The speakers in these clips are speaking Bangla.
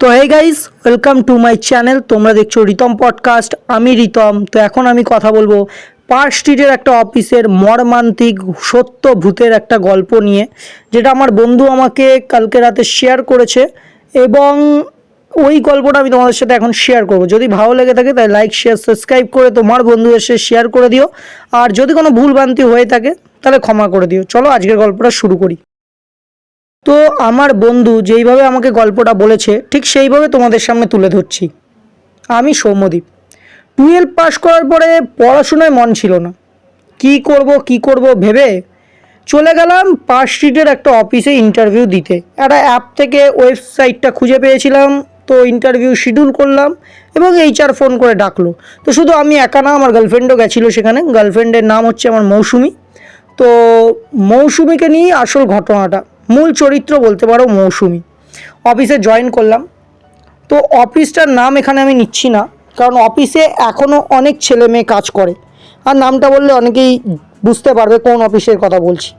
তো hey guys, welcome to my channel. তোমরা দেখছো রিতম পডকাস্ট। আমি রিতম। তো এখন আমি কথা বলবো পার্ক স্ট্রিটের একটা অফিসের মর্মান্তিক সত্য ভূতের একটা গল্প নিয়ে, যেটা আমার বন্ধু আমাকে কালকে রাতে শেয়ার করেছে। এবং ওই গল্পটা আমি তোমাদের সাথে এখন শেয়ার করব। যদি ভালো লেগে থাকে তাই লাইক, শেয়ার, সাবস্ক্রাইব করে তোমার বন্ধুদের সাথে শেয়ার করে দিও। আর যদি কোনো ভুলভ্রান্তি হয়ে থাকে তাহলে ক্ষমা করে দিও। চলো আজকের গল্পটা শুরু করি। তো আমার বন্ধু যেইভাবে আমাকে গল্পটা বলেছে ঠিক সেইভাবে তোমাদের সামনে তুলে ধরছি। আমি সৌম্যদীপ। 12 পাস করার পরে পড়াশোনায় মন ছিল না। কি করব ভেবে চলে গেলাম পার্ক স্ট্রিটের একটা অফিসে ইন্টারভিউ দিতে। একটা অ্যাপ থেকে ওয়েবসাইটটা খুঁজে পেয়েছিলাম, তো ইন্টারভিউ শিডিউল করলাম এবং HR ফোন করে ডাকলো। তো শুধু আমি একা না, আমার গার্লফ্রেন্ডও গেছিলো সেখানে। গার্লফ্রেন্ডের নাম হচ্ছে আমার মৌসুমি। তো মৌসুমিকে নিয়ে আসল ঘটনাটা, মূল চরিত্র বলতে পারো মৌসুমি। অফিসে জয়েন করলাম। তো অফিসটার নাম এখানে আমি নিচ্ছি না, কারণ অফিসে এখনও অনেক ছেলে মেয়ে কাজ করে, আর নামটা বললে অনেকেই বুঝতে পারবে কোন অফিসের কথা বলছি।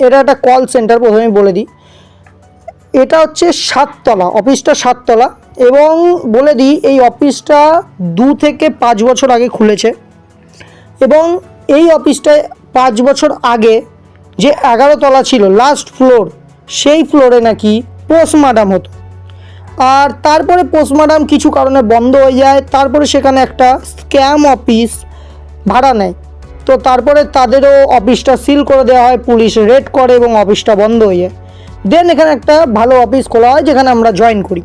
এটা একটা কল সেন্টার, প্রথমে বলে দিই। এটা হচ্ছে 7 তলা, অফিসটা 7 তলা। এবং বলে দিই এই অফিসটা 2 থেকে 5 বছর আগে খুলেছে। এবং এই অফিসটায় 5 বছর আগে যে 11 তলা ছিল লাস্ট ফ্লোর, সেই ফ্লোরে নাকি পোস্টমার্টাম হতো। আর তারপরে পোস্টমার্টাম কিছু কারণে বন্ধ হয়ে যায়। তারপরে সেখানে একটা স্ক্যাম অফিস ভাড়া নেয়। তো তারপরে তাদেরও অফিসটা সিল করে দেওয়া হয়, পুলিশ রেড করে এবং অফিসটা বন্ধ হয়ে যায়। দেন এখানে একটা ভালো অফিস খোলা হয় যেখানে আমরা জয়েন করি।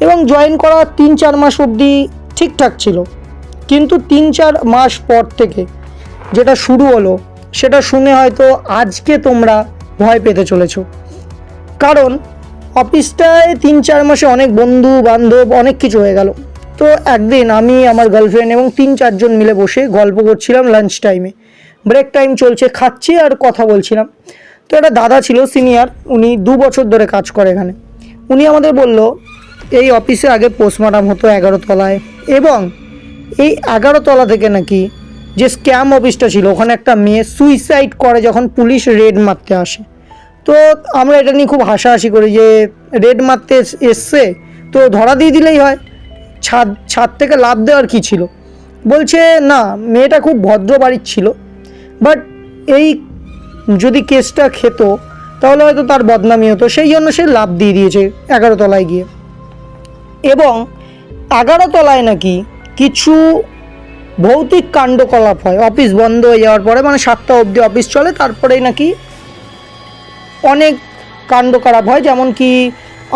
এবং জয়েন করার 3-4 মাস অবধি ঠিকঠাক ছিল, কিন্তু 3-4 মাস পর থেকে যেটা শুরু হলো সেটা শুনে হয়তো আজকে তোমরা ভয় পেতে চলেছো। কারণ অফিসটায় 3-4 মাসে অনেক বন্ধু বান্ধব অনেক কিছু হয়ে গেল। তো একদিন আমি, আমার গার্লফ্রেন্ড এবং 3-4 জন মিলে বসে গল্প করছিলাম লাঞ্চ টাইমে। ব্রেক টাইম চলছে, খাচ্ছি আর কথা বলছিলাম। তো একটা দাদা ছিল সিনিয়র, উনি 2 বছর ধরে কাজ করে এখানে। উনি আমাদের বলল এই অফিসে আগে পোস্টমার্টাম হতো 11 তলায়, এবং এই 11 তলা থেকে নাকি যে স্ক্যাম অফিসটা ছিল ওখানে একটা মেয়ে সুইসাইড করে যখন পুলিশ রেড মারতে আসে। তো আমরা এটা নিয়ে খুব হাসাহাসি করি যে রেড মারতে এসছে তো ধরা দিয়ে দিলেই হয়, ছাদ থেকে লাফ দেওয়ার কী ছিল। বলছে না, মেয়েটা খুব ভদ্র বাড়ির ছিল, বাট এই যদি কেসটা খেত তাহলে হয়তো তার বদনামি হতো, সেই জন্য সে লাফ দিয়ে দিয়েছে 11 তলায় গিয়ে। এবং 11 তলায় নাকি কিছু ভৌতিক কাণ্ডকলাপ হয় অফিস বন্ধ হয়ে যাওয়ার পরে, মানে 7টা অবধি অফিস চলে, তারপরেই নাকি অনেক কাণ্ড খারাপ হয়। যেমন কি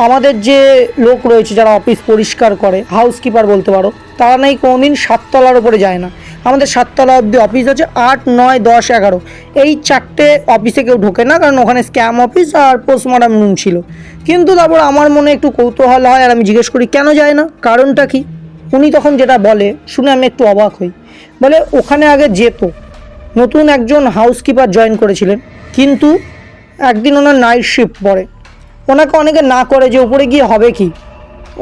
আমাদের যে লোক রয়েছে যারা অফিস পরিষ্কার করে, হাউসকিপার বলতে পারো, তারা নাকি কোনোদিন 7 তলার উপরে যায় না। আমাদের 7 তলা অবধি অফিস আছে, 8, 9, 10, 11 এই 4টে অফিসে কেউ ঢোকে না, কারণ ওখানে স্ক্যাম অফিস আর পোস্টমার্টাম রুম ছিল। কিন্তু তারপর আমার মনে একটু কৌতূহল হয় আর আমি জিজ্ঞেস করি কেন যায় না, কারণটা কি। উনি তখন যেটা বলে শুনে আমি একটু অবাক হই। বলে ওখানে আগে যেত, নতুন একজন হাউসকিপার জয়েন করেছিলেন, কিন্তু একদিন ওনার নাইট শিফট পড়ে। ওনাকে অনেকে না করে যে ওপরে গিয়ে হবে কি,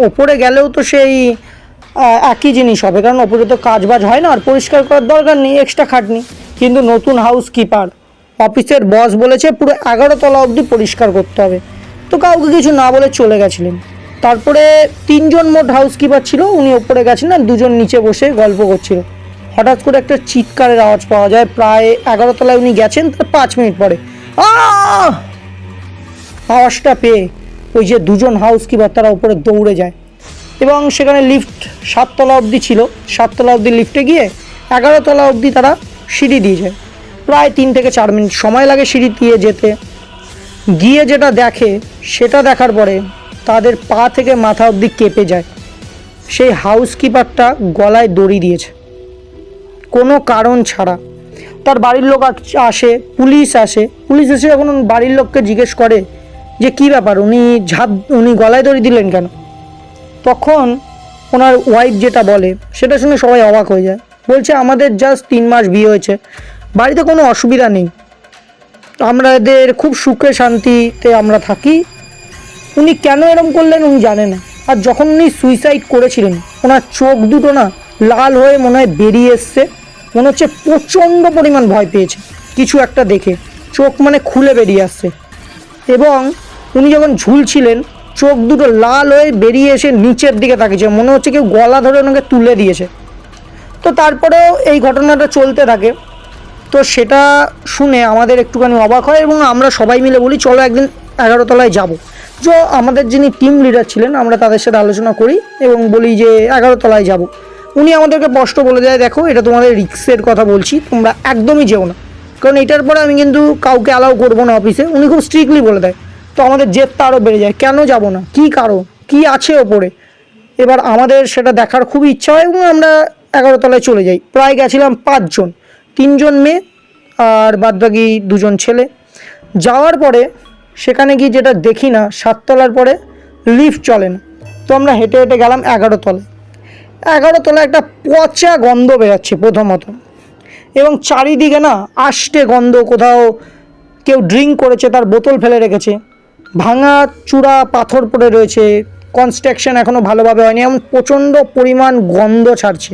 ওপরে গেলেও তো সেই একই জিনিস হবে, কারণ ওপরে তো কাজবাজ হয় না আর পরিষ্কার করার দরকার নেই, এক্সট্রা খাটনি। কিন্তু নতুন হাউসকিপার, অফিসের বস বলেছে পুরো 11 তলা অবধি পরিষ্কার করতে হবে। তো কাউকে কিছু না বলে চলে গেছিলেন। তারপরে 3 জন মোট হাউসকিপার ছিল, উনি ওপরে গেছেন আর 2 জন নিচে বসে গল্প করছিল। হঠাৎ করে একটা চিৎকারের আওয়াজ পাওয়া যায়। প্রায় 11 তলায় উনি গেছেন, তার 5 মিনিট পরে আওয়াজটা পেয়ে ওই যে 2 জন হাউসকিপার তারা উপরে দৌড়ে যায়। এবং সেখানে লিফট 7 তলা অবধি ছিল, 7 তলা অবধি লিফটে গিয়ে 11 তলা অবধি তারা সিঁড়ি দিয়ে যায়। প্রায় 3 থেকে 4 মিনিট সময় লাগে সিঁড়ি দিয়ে যেতে। গিয়ে যেটা দেখে, সেটা দেখার পরে তাদের পা থেকে মাথা অবধি কেঁপে যায়। সেই হাউসকিপারটা গলায় দড়ি দিয়েছে কোনো কারণ ছাড়া। তার বাড়ির লোক আসে, পুলিশ এসে যখন বাড়ির লোককে জিজ্ঞেস করে যে কী ব্যাপার, উনি গলায় দড়ি দিলেন কেন, তখন ওনার ওয়াইফ যেটা বলে সেটা শুনে সবাই অবাক হয়ে যায়। বলছে আমাদের জাস্ট 3 মাস বিয়ে হয়েছে, বাড়িতে কোনো অসুবিধা নেই, আমাদের খুব সুখে শান্তিতে আমরা থাকি। উনি কেন এরম করলেন উনি জানে না। আর যখন উনি সুইসাইড করেছিলেন ওনার চোখ দুটো না লাল হয়ে মনে হয় বেরিয়ে এসছে, মনে হচ্ছে প্রচণ্ড পরিমাণ ভয় পেয়েছে কিছু একটা দেখে, চোখ মানে খুলে বেরিয়ে আসছে। এবং উনি যখন ঝুলছিলেন চোখ দুটো লাল হয়ে বেরিয়ে এসে নিচের দিকে তাকিয়েছে, মনে হচ্ছে কেউ গলা ধরে ওনাকে তুলে দিয়েছে। তো তারপরেও এই ঘটনাটা চলতে থাকে। তো সেটা শুনে আমাদের একটুখানি অবাক হয় এবং আমরা সবাই মিলে বলি চলো একদিন 11 তলায় যাবো। তো আমাদের যিনি টিম লিডার ছিলেন আমরা তাদের সাথে আলোচনা করি এবং বলি যে 11 তলায় যাব। উনি আমাদেরকে স্পষ্ট বলে দেয়, দেখো এটা তোমাদের রিস্কের কথা বলছি, তোমরা একদমই যেও না, কারণ এটার পরে আমি কিন্তু কাউকে অ্যালাউ করবো না অফিসে। উনি খুব স্ট্রিক্টলি বলে দেয়। তো আমাদের জেদটা আরও বেড়ে যায়, কেন যাব না, কী কারণ, কী আছে ওপরে। এবার আমাদের সেটা দেখার খুবই ইচ্ছা হয় এবং আমরা 11 তলায় চলে যাই। প্রায় গেছিলাম 5 জন, 3 জন মেয়ে আর বাদবাকি 2 জন ছেলে। যাওয়ার পরে সেখানে গিয়ে যেটা দেখি না, 7 তলার পরে লিফট চলে না। তো আমরা হেঁটে হেঁটে গেলাম 11 তলায়। 11 তলায় একটা পচা গন্ধ বেরোচ্ছে প্রথমত, এবং চারিদিকে না আষ্টে গন্ধ, কোথাও কেউ ড্রিঙ্ক করেছে, তার বোতল ফেলে রেখেছে, ভাঙা চূড়া পাথর পড়ে রয়েছে, কনস্ট্রাকশন এখনও ভালোভাবে হয়নি, এমন প্রচণ্ড পরিমাণ গন্ধ ছাড়ছে,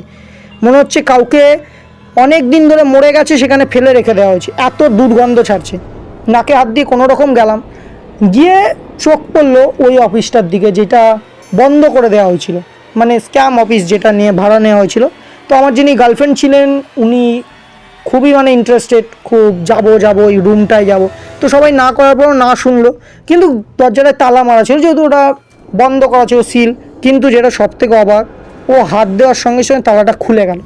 মনে হচ্ছে কাউকে অনেক দিন ধরে মরে গেছে সেখানে ফেলে রেখে দেওয়া হয়েছে, এত দুর্গন্ধ ছাড়ছে। নাকে হাত দিয়ে কোনো রকম গেলাম, গিয়ে চোখ পড়লো ওই অফিসটার দিকে যেটা বন্ধ করে দেওয়া হয়েছিল, মানে স্ক্যাম অফিস যেটা নিয়ে ভাড়া নেওয়া হয়েছিল। তো আমার যিনি গার্লফ্রেন্ড ছিলেন উনি খুবই মানে ইন্টারেস্টেড, খুব যাবো ওই রুমটায় যাব। তো সবাই না করার পরও না শুনলো, কিন্তু দরজাটায় তালা মারা ছিল যেহেতু ওটা বন্ধ করা ছিল সিল। কিন্তু যেটা সবথেকে অবাক, ও হাত দেওয়ার সঙ্গে সঙ্গে তালাটা খুলে গেল।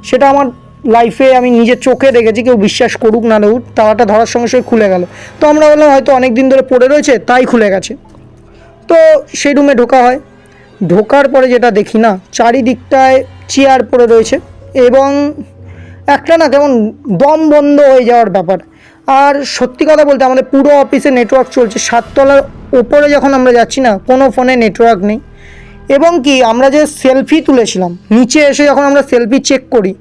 সেটা আমার লাইফে আমি নিজের চোখে দেখেছি, কেউ বিশ্বাস করুক না করুক, তালাটা ধরার সঙ্গে সঙ্গে খুলে গেল। তো আমরা বললাম হয়তো অনেক দিন ধরে পড়ে রয়েছে তাই খুলে গেছে। তো সেই রুমে ঢোকা হয়। ঢোকার পরে যেটা দেখি না, চারিদিকটায় চেয়ার পড়ে রয়েছে এবং একটা না কেমন দম বন্ধ হয়ে যাওয়ার ব্যাপার। আর সত্যি কথা বলতে আমাদের পুরো অফিসে নেটওয়ার্ক চলছে, 7 তলার ওপরে যখন আমরা যাচ্ছি না কোনো ফোনে নেটওয়ার্ক নেই। এবং কি আমরা যে সেলফি তুলেছিলাম, নিচে এসে যখন আমরা সেলফি চেক করি,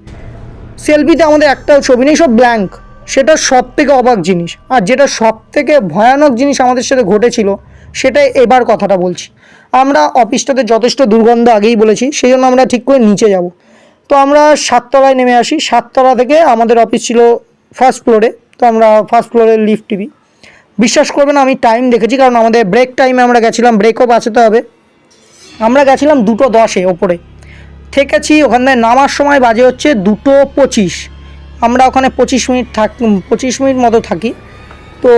সেলফিতে আমাদের একটাও ছবি নেই, সব ব্ল্যাঙ্ক। সেটা সব থেকে অবাক জিনিস। আর যেটা সব থেকে ভয়ানক জিনিস আমাদের সাথে ঘটেছিল সেটাই এবার কথাটা বলছি। আমরা অফিসটাতে যথেষ্ট দুর্গন্ধ আগেই বলেছি, সেই জন্য আমরা ঠিক করে নিচে যাব। তো আমরা 7 তলায় নেমে আসি। 7 তলা থেকে আমাদের অফিস ছিল 1st ফ্লোরে। তো আমরা 1st ফ্লোরে লিফট টিপি। বিশ্বাস করবে না, আমি টাইম দেখেছি, কারণ আমাদের ব্রেক টাইমে আমরা গেছিলাম, ব্রেকও বাঁচাতে হবে। আমরা গেছিলাম 2:10 ওপরে থেকেছি। ওখানে নামার সময় বাজে হচ্ছে 2:25। আমরা ওখানে 25 মিনিট মতো থাকি। তো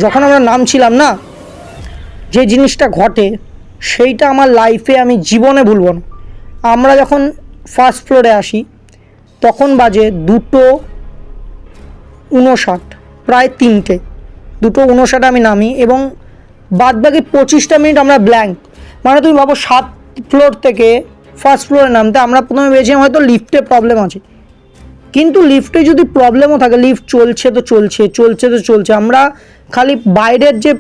যখন আমরা নামছিলাম না, যে জিনিসটা ঘটে সেইটা আমার লাইফে আমি জীবনে ভুলব না। আমরা যখন 1st ফ্লোরে আসি তখন বাজে 2:59, প্রায় 3টে। 2:59 আমি নামি এবং বাদবাকি 25টা মিনিট আমরা ব্ল্যাঙ্ক। মানে তুমি ভাবো 7 ফ্লোর থেকে 1st ফ্লোরে নামতে আমরা প্রথমে ভেবেছিলাম হয়তো লিফটে প্রবলেম আছে, কিন্তু লিফটে যদি প্রবলেমও থাকে, লিফট চলছে তো চলছে, আমরা খালি বাইরের যে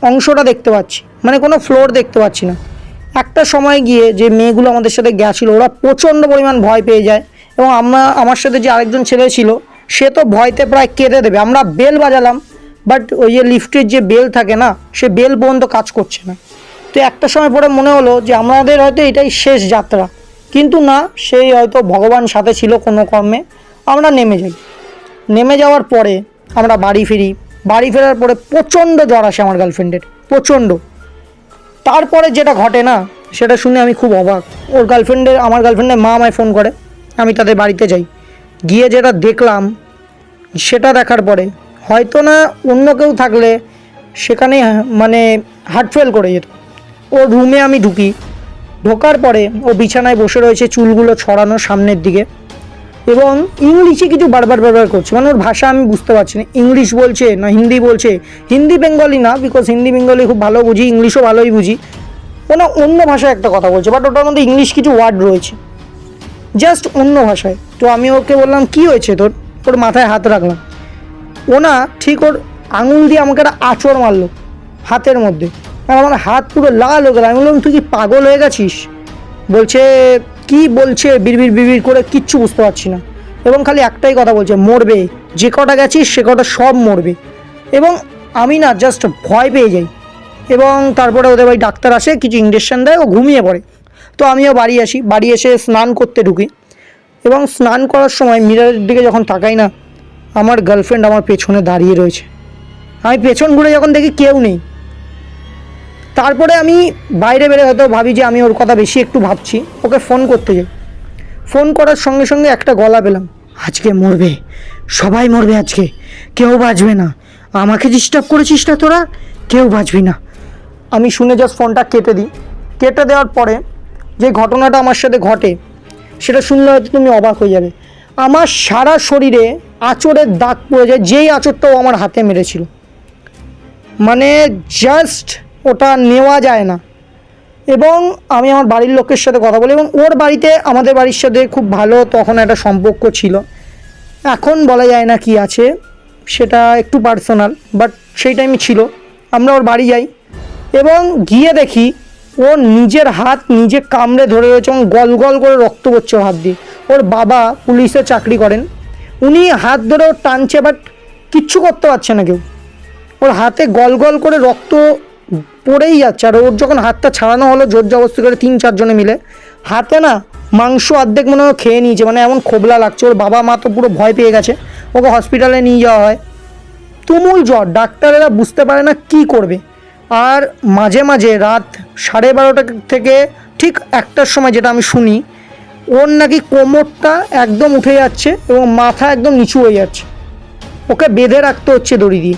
অংশটা দেখতে পাচ্ছি, মানে কোনো ফ্লোর দেখতে পাচ্ছি না। একটা সময় গিয়ে যে মেয়েগুলো আমাদের সাথে গেছিলো ওরা প্রচণ্ড পরিমাণ ভয় পেয়ে যায় এবং আমার সাথে যে আরেকজন ছেলে ছিল সে তো ভয়তে প্রায় কেঁদে দেবে। আমরা বেল বাজালাম, বাট ওই যে লিফটের যে বেল থাকে না, সে বেল পর্যন্ত কাজ করছে না। তো একটা সময় পরে মনে হলো যে আমাদের হয়তো এটাই শেষ যাত্রা, কিন্তু না, সেই হয়তো ভগবান সাথে ছিল কোনো কর্মে। আমরা নেমে যাই। নেমে যাওয়ার পরে আমরা বাড়ি ফিরি। বাড়ি ফেরার পরে প্রচণ্ড জ্বর আসে আমার গার্লফ্রেন্ডের, প্রচণ্ড। তারপরে যেটা ঘটে না সেটা শুনে আমি খুব অবাক। আমার গার্লফ্রেন্ডের মা আমায় ফোন করে, আমি তাদের বাড়িতে যাই। গিয়ে যেটা দেখলাম সেটা দেখার পরে হয়তো না অন্য কেউ থাকলে সেখানে মানে হার্ট ফেল করে যেত। ও রুমে আমি ঢুকি, ঢোকার পরে ও বিছানায় বসে রয়েছে, চুলগুলো ছড়ানো সামনের দিকে, এবং ইংলিশে কিছু বারবার করছে। মানে ওর ভাষা আমি বুঝতে পারছি না, ইংলিশ বলছে না হিন্দি বলছে। হিন্দি বেঙ্গলি না, বিকজ হিন্দি বেঙ্গলি খুব ভালো বুঝি, ইংলিশও ভালোই বুঝি। ও না অন্য ভাষায় একটা কথা বলছে, বাট ওটার মধ্যে ইংলিশ কিছু ওয়ার্ড রয়েছে, জাস্ট অন্য ভাষায়। তো আমি ওকে বললাম কী হয়েছে তোর, ওর মাথায় হাত রাখলাম। ও না ঠিক ওর আঙুল দিয়ে আমাকে একটা আঁচড় মারলো হাতের মধ্যে, আর আমার হাত পুরো লাল হয়ে গেল। আমি বললাম তুই কি পাগল হয়ে গেছিস? বলছে কি বলছে বিড়বিড় করে, কিচ্ছু বুঝতে পারছি না, এবং খালি একটাই কথা বলছে, মরবে, যে কটা গেছিস সে কটা সব মরবে। এবং আমি না জাস্ট ভয় পেয়ে যাই। এবং তারপরে ওদের ভাই ডাক্তার আসে, কিছু ইঞ্জেকশন দেয়, ও ঘুমিয়ে পড়ে। তো আমিও বাড়ি আসি, বাড়ি এসে স্নান করতে ঢুকি, এবং স্নান করার সময় মিররের দিকে যখন তাকাই না, আমার গার্লফ্রেন্ড আমার পেছনে দাঁড়িয়ে রয়েছে। আমি পেছন ঘুরে যখন দেখি কেউ নেই, তারপরে আমি বাইরে বেরে হয়তো ভাবি যে আমি ওর কথা বেশি একটু ভাবছি, ওকে ফোন করতে যাই। ফোন করার সঙ্গে সঙ্গে একটা গলা পেলাম, আজকে মরবে, সবাই মরবে আজকে, কেউ বাঁচবে না, আমাকে ডিস্টার্ব করেছিস না তোরা, কেউ বাঁচবি না। আমি শুনে জাস্ট ফোনটা কেটে দিই। কেটে দেওয়ার পরে যে ঘটনাটা আমার সাথে ঘটে সেটা শুনলে হয়তো তুমি অবাক হয়ে যাবে। আমার সারা শরীরে আঁচড়ের দাগ পড়ে যায়, যেই আঁচড়টাও আমার হাতে মেরেছিল, মানে জাস্ট ওটা নেওয়া যায় না। এবং আমি আমার বাড়ির লোকের সাথে কথা বলি, এবং ওর বাড়িতে আমাদের বাড়ির সাথে খুব ভালো তখন একটা সম্পর্ক ছিল। এখন বলা যায় না কি আছে, সেটা একটু পার্সোনাল, বাট সেই টাইমে ছিল। আমরা ওর বাড়ি যাই এবং গিয়ে দেখি ও নিজের হাত নিজে কামড়ে ধরে রয়েছে এবং গল গল করে রক্ত পড়ছে ওর হাত দিয়ে। ওর বাবা পুলিশে চাকরি করেন, উনি হাত ধরে ওর টানছে, বাট কিচ্ছু করতে পারছে না কেউ। ওর হাতে গল গল করে রক্ত পড়েই যাচ্ছে। আর ওর যখন হাতটা ছাড়ানো হলো জোর জবরদস্তি করে 3-4 জনে মিলে, হাতে না মাংস অর্ধেক মনে হয় খেয়ে নিয়েছে, মানে এমন খোবলা লাগছে। ওর বাবা মা তো পুরো ভয় পেয়ে গেছে, ওকে হসপিটালে নিয়ে যাওয়া হয়। তুমুল জ্বর, ডাক্তারেরা বুঝতে পারে না কি করবে। আর মাঝে মাঝে রাত 12:30 থেকে ঠিক 1টার সময়, যেটা আমি শুনি, ওর নাকি কোমরটা একদম উঠে যাচ্ছে এবং মাথা একদম নিচু হয়ে যাচ্ছে, ওকে বেঁধে রাখতে হচ্ছে দড়ি দিয়ে।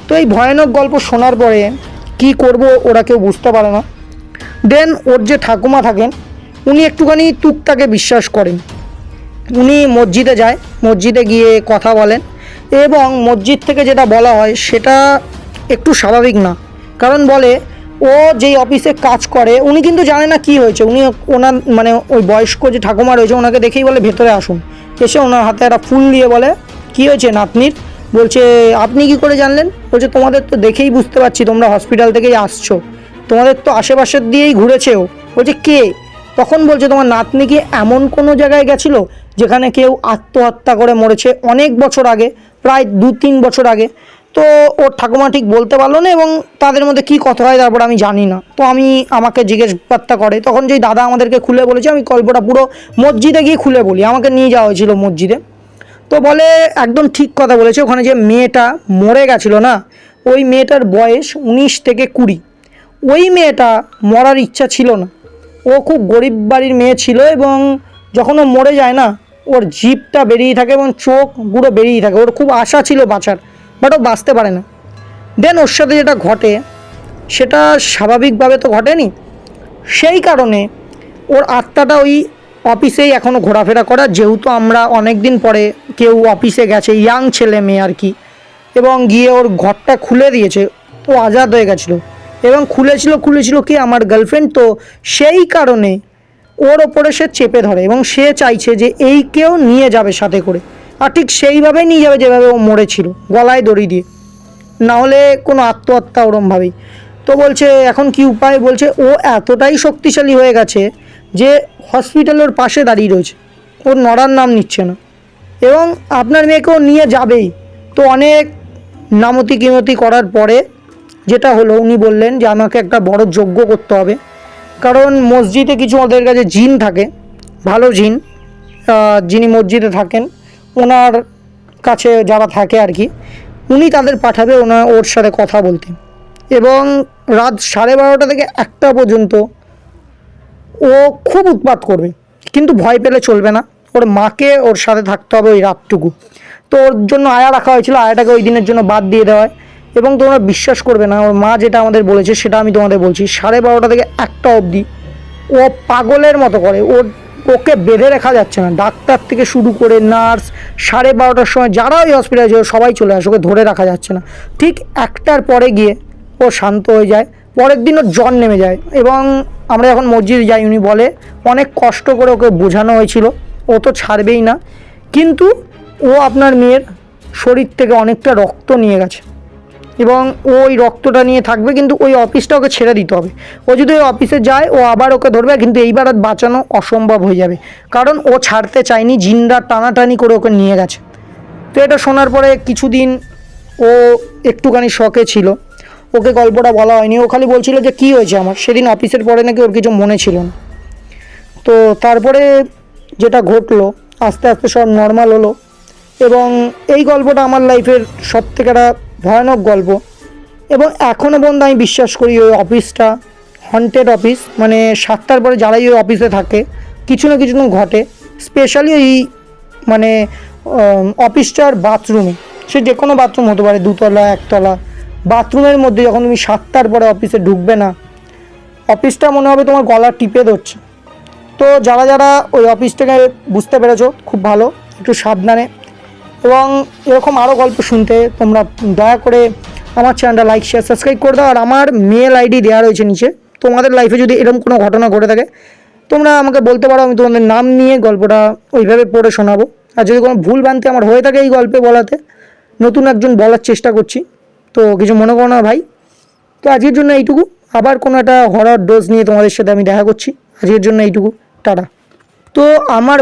তো এই ভয়ানক গল্প শোনার পরে কি করব ওরা কেউ বুঝতে পারে না। দেন ওর যে ঠাকুমা থাকেন, উনি একটুখানি তুকতাকে বিশ্বাস করেন। উনি মসজিদে যায়, মসজিদে গিয়ে কথা বলেন, এবং মসজিদ থেকে যেটা বলা হয় সেটা একটু স্বাভাবিক না। কারণ বলে ও যেই অফিসে কাজ করে উনি কিন্তু জানে না কি হয়েছে। উনি ওনার মানে ওই বয়স্ক যে ঠাকুমা রয়েছে ওনাকে দেখেই বলে ভেতরে আসুন। এসে ওনার হাতে একটা ফুল দিয়ে বলে, কী হয়েছে নাতনির? বলছে আপনি কি করে জানলেন? বলছে তোমাদের তো দেখেই বুঝতে পারছি তোমরা হসপিটাল থেকেই আসছো, তোমাদের তো আশেপাশের দিয়েই ঘুরেছেও। বলছে কে? তখন বলছে তোমার নাতনি কি এমন কোনো জায়গায় গেছিলো যেখানে কেউ আত্মহত্যা করে মরেছে অনেক বছর আগে, প্রায় 2-3 বছর আগে। তো ওর ঠাকুমা ঠিক বলতে পারলো না, এবং তাদের মধ্যে কী কথা হয় তারপর আমি জানি না। তো আমাকে জিজ্ঞাসা করে, তখন যেই দাদা আমাদেরকে খুলে বলেছে, আমি গল্পটা পুরো মসজিদে গিয়ে খুলে বলি, আমাকে নিয়ে যাওয়া হয়েছিল মসজিদে। তো বলে একদম ঠিক কথা বলেছে, ওখানে যে মেয়েটা মরে গেছিলো না, ওই মেয়েটার বয়স 19 থেকে 20। ওই মেয়েটা মরার ইচ্ছা ছিল না, ও খুব গরিব বাড়ির মেয়ে ছিল, এবং যখন ও মরে যায় না, ওর জিভটা বেরিয়ে থাকে এবং চোখ পুরো বেরিয়ে থাকে। ওর খুব আশা ছিল বাঁচার, বাট ও বাঁচতে পারে না। দেন ওর সাথে যেটা ঘটে সেটা স্বাভাবিকভাবে তো ঘটেনি, সেই কারণে ওর আত্মাটা ওই অফিসেই এখনও ঘোরাফেরা করা। যেহেতু আমরা অনেক দিন পরে কেউ অফিসে গেছে, ইয়াং ছেলে মেয়ে আর কি, এবং গিয়ে ওর ঘরটা খুলে দিয়েছে, ও আজাদ হয়ে গেছিলো। এবং খুলেছিল কি আমার গার্লফ্রেন্ড, তো সেই কারণে ওর ওপরে সে চেপে ধরে এবং সে চাইছে যে এই কেউ নিয়ে যাবে সাথে করে, আর ঠিক সেইভাবেই নিয়ে যাবে যেভাবে ও মরেছিল, গলায় দড়ি দিয়ে, না হলে কোনো আত্মহত্যা ওরমভাবেই। তো বলছে এখন কি উপায়? বলছে ও এতটাই শক্তিশালী হয়ে গেছে যে হসপিটালের পাশে দাঁড়িয়ে রয়েছে, ওর নড়ার নাম নিচ্ছে না, এবং আপনার মেয়েকেও নিয়ে যাবেই। তো অনেক নামতি কিমতি করার পরে যেটা হলো, উনি বললেন যে আমাকে একটা বড় যজ্ঞ করতে হবে, কারণ মসজিদে কিছু ওদের কাছে জিন থাকে, ভালো জিন, যিনি মসজিদে থাকেন ওনার কাছে যারা থাকে আর কি, উনি তাদের পাঠাবে ওর সাথে কথা বলতে। এবং রাত 12:30 থেকে 1টা পর্যন্ত ও খুব উৎপাত করবে, কিন্তু ভয় পেলে চলবে না, ওর মাকে ওর সাথে থাকতে হবে ওই রাতটুকু। তো ওর জন্য আয়া রাখা হয়েছিল, আয়াটাকে ওই দিনের জন্য বাদ দিয়ে দেওয়া হয়। এবং তোমরা বিশ্বাস করবে না, ওর মা যেটা আমাদের বলেছে সেটা আমি তোমাদের বলছি, 12:30 থেকে 1টা অবধি ও পাগলের মতো করে। ওকে বেঁধে রাখা যাচ্ছে না, ডাক্তার থেকে শুরু করে নার্স, 12:30টার সময় যারা ওই হসপিটালে যায় সবাই চলে আসে, ওকে ধরে রাখা যাচ্ছে না। ঠিক 1টার পরে গিয়ে ও শান্ত হয়ে যায়, পরের দিন ওর জ্বর নেমে যায়। এবং আমরা যখন মসজিদে যাই উনি বলে অনেক কষ্ট করে ওকে বোঝানো হয়েছিল, ও তো ছাড়বেই না, কিন্তু ও আপনার মেয়ের শরীর থেকে অনেকটা রক্ত নিয়ে গেছে এবং ওই রক্তটা নিয়ে থাকবে, কিন্তু ওই অফিসটা ওকে ছেড়ে দিতে হবে। ও যদি ওই অফিসে যায় ও আবার ওকে ধরবে, কিন্তু এইবার আর বাঁচানো অসম্ভব হয়ে যাবে, কারণ ও ছাড়তে চায়নি, জিনরা টানাটানি করে ওকে নিয়ে গেছে। তো এটা শোনার পরে কিছুদিন ও একটুখানি শকে ছিল, ওকে গল্পটা বলা হয়নি, ও খালি বলছিল যে কী হয়েছে আমার। সেদিন অফিসের পরে নাকি ওর কিছু মনে ছিল না। তো তারপরে যেটা ঘটলো, আস্তে আস্তে সব নর্মাল হলো, এবং এই গল্পটা আমার লাইফের সবথেকে একটা ভয়ানক গল্প। এবং এখনও পর্যন্ত আমি বিশ্বাস করি ওই অফিসটা হন্টেড অফিস, মানে 7টার পরে যারাই ওই অফিসে থাকে কিছু না কিছু ঘটে। স্পেশালি এই মানে অফিসটার বাথরুমে, সে যে কোনো বাথরুম হতে পারে, 2তলা 1তলা, বাথরুমের মধ্যে যখন তুমি 7টার পরে অফিসে ঢুকবে না, অফিসটা মনে হবে তোমার গলা টিপে ধরছে। তো যারা যারা ওই অফিসটাকে বুঝতে পেরেছো খুব ভালো, একটু সাবধানে। এবং এরকম আরও গল্প শুনতে তোমরা দয়া করে আমার চ্যানেলটা লাইক শেয়ার সাবস্ক্রাইব করে দাও। আর আমার মেল আইডি দেওয়া রয়েছে নিচে, তোমাদের লাইফে যদি এরকম কোনো ঘটনা ঘটে থাকে তোমরা আমাকে বলতে পারো, আমি তোমাদের নাম নিয়ে গল্পটা ওইভাবে পড়ে শোনাবো। আর যদি কোনো ভুল ভ্রান্তি আমার হয়ে থাকে এই গল্পে বলাতে, নতুন একজন বলার চেষ্টা করছি, তো কিছু মনে করো না ভাই। তো আজকের জন্য এইটুকু, আবার কোনো একটা হরর ডোজ নিয়ে তোমাদের সাথে আমি দেখা করছি। আজকের জন্য এইটুকু, টাটা। তো আমার